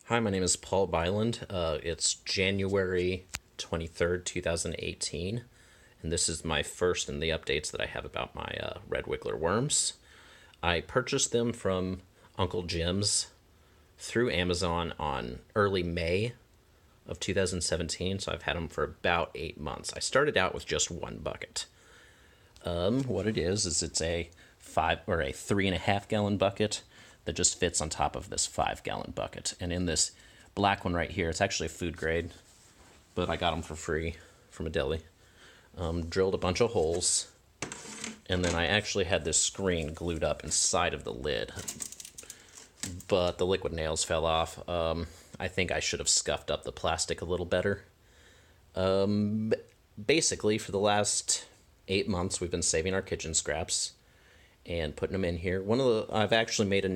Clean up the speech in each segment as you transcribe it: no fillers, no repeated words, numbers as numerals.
Hi, my name is Paul Byland. It's January 23rd, 2018, and this is my first in the updates that I have about my red wiggler worms. I purchased them from Uncle Jim's through Amazon on early May of 2017, so I've had them for about 8 months. I started out with just one bucket. What it is it's a 3.5 gallon bucket that just fits on top of this 5 gallon bucket. And in this black one right here, it's actually a food grade, but I got them for free from a deli. Drilled a bunch of holes, and then I actually had this screen glued up inside of the lid, but the liquid nails fell off. I think I should have scuffed up the plastic a little better. Basically, for the last 8 months, we've been saving our kitchen scraps and putting them in here. I've actually made a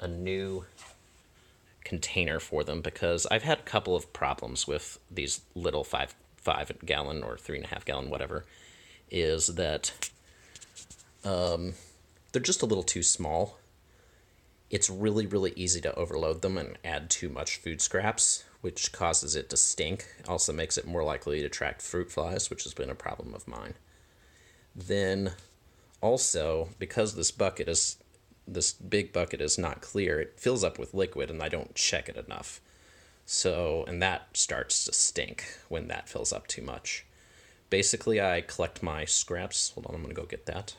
new container for them because I've had a couple of problems with these little five gallon or 3.5 gallon, whatever, is that they're just a little too small. It's really, really easy to overload them and add too much food scraps, which causes it to stink. Also makes it more likely to attract fruit flies, which has been a problem of mine. Then also, because this big bucket is not clear, it fills up with liquid and I don't check it enough. And that starts to stink when that fills up too much. Basically, I collect my scraps. Hold on, I'm going to go get that.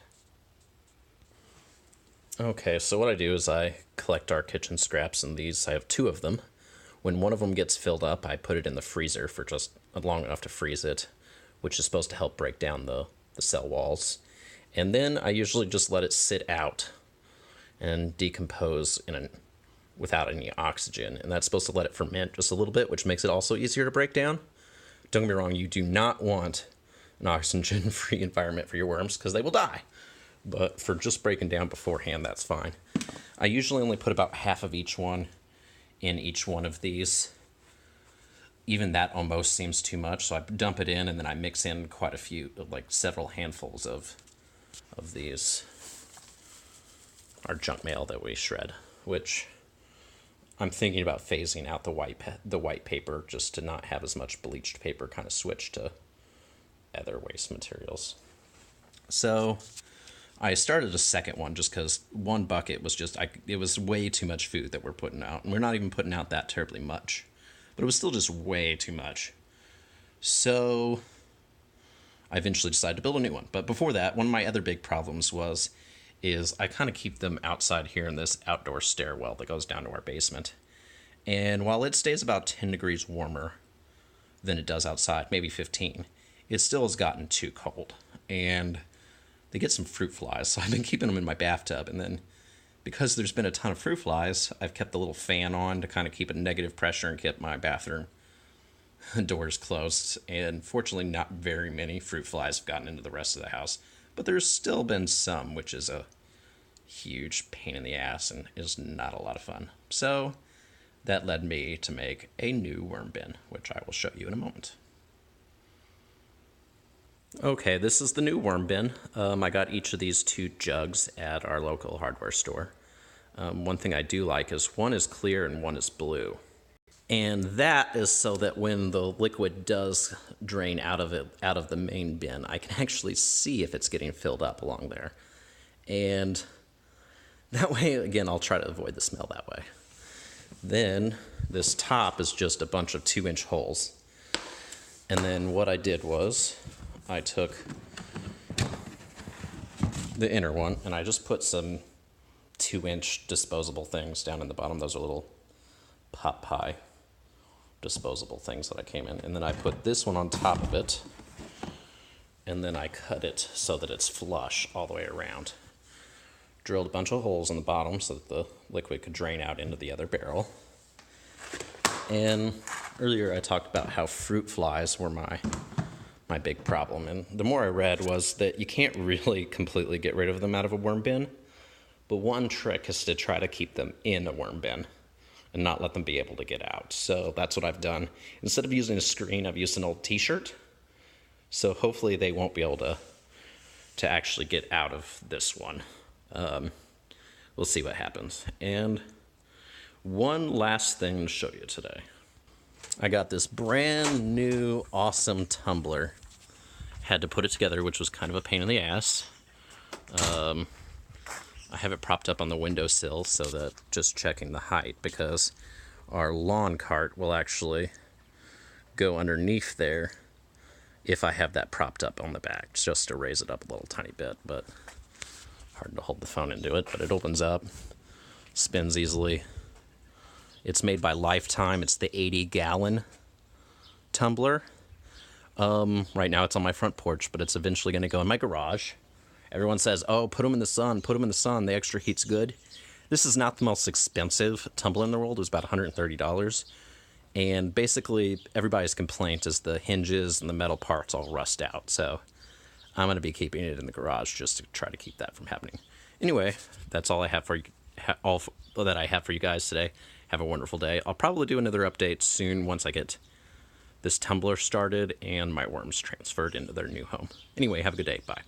Okay, so what I do is I collect our kitchen scraps, and I have two of them. When one of them gets filled up, I put it in the freezer for just long enough to freeze it, which is supposed to help break down the cell walls. And then I usually just let it sit out and decompose without any oxygen. And that's supposed to let it ferment just a little bit, which makes it also easier to break down. Don't get me wrong, you do not want an oxygen-free environment for your worms because they will die. But for just breaking down beforehand, that's fine. I usually only put about half of each one in each one of these. Even that almost seems too much, so I dump it in and then I mix in quite a few, like several handfuls of these, our junk mail that we shred, which I'm thinking about phasing out the white paper just to not have as much bleached paper, kind of switch to other waste materials. So I started a second one just because one bucket was it was way too much food that we're putting out, and we're not even putting out that terribly much, but it was still just way too much. So I eventually decided to build a new one. But before that, one of my other big problems is I kind of keep them outside here in this outdoor stairwell that goes down to our basement. And while it stays about 10 degrees warmer than it does outside, maybe 15, it still has gotten too cold. And they get some fruit flies, so I've been keeping them in my bathtub. And then because there's been a ton of fruit flies, I've kept the little fan on to kind of keep it negative pressure and keep my bathroom doors closed. And fortunately, not very many fruit flies have gotten into the rest of the house. But there's still been some, which is a huge pain in the ass and is not a lot of fun. So that led me to make a new worm bin, which I will show you in a moment. Okay, this is the new worm bin. I got each of these two jugs at our local hardware store. One thing I do like is one is clear and one is blue. And that is so that when the liquid does drain out of the main bin, I can actually see if it's getting filled up along there. And that way, again, I'll try to avoid the smell that way. Then this top is just a bunch of 2-inch holes. And then what I did was I took the inner one and I just put some 2-inch disposable things down in the bottom. Those are little pot pie disposable things that I came in. And then I put this one on top of it. And then I cut it so that it's flush all the way around. Drilled a bunch of holes in the bottom so that the liquid could drain out into the other barrel. And earlier I talked about how fruit flies were my big problem. And the more I read was that you can't really completely get rid of them out of a worm bin. But one trick is to try to keep them in a worm bin and not let them be able to get out. So that's what I've done. Instead of using a screen, I've used an old t-shirt. So hopefully they won't be able to actually get out of this one. We'll see what happens. And one last thing to show you today. I got this brand new awesome tumbler. Had to put it together, which was kind of a pain in the ass. I have it propped up on the windowsill so that just checking the height, because our lawn cart will actually go underneath there if I have that propped up on the back, just to raise it up a little tiny bit, but hard to hold the phone into it, but it opens up, spins easily. It's made by Lifetime. It's the 80-gallon tumbler. Right now it's on my front porch, but it's eventually going to go in my garage. Everyone says, oh, put them in the sun, put them in the sun. The extra heat's good. This is not the most expensive tumbler in the world. It was about $130. And basically, everybody's complaint is the hinges and the metal parts all rust out. So I'm going to be keeping it in the garage just to try to keep that from happening. Anyway, that's all I have for you. All that I have for you guys today. Have a wonderful day. I'll probably do another update soon once I get this tumbler started and my worms transferred into their new home. Anyway, have a good day. Bye.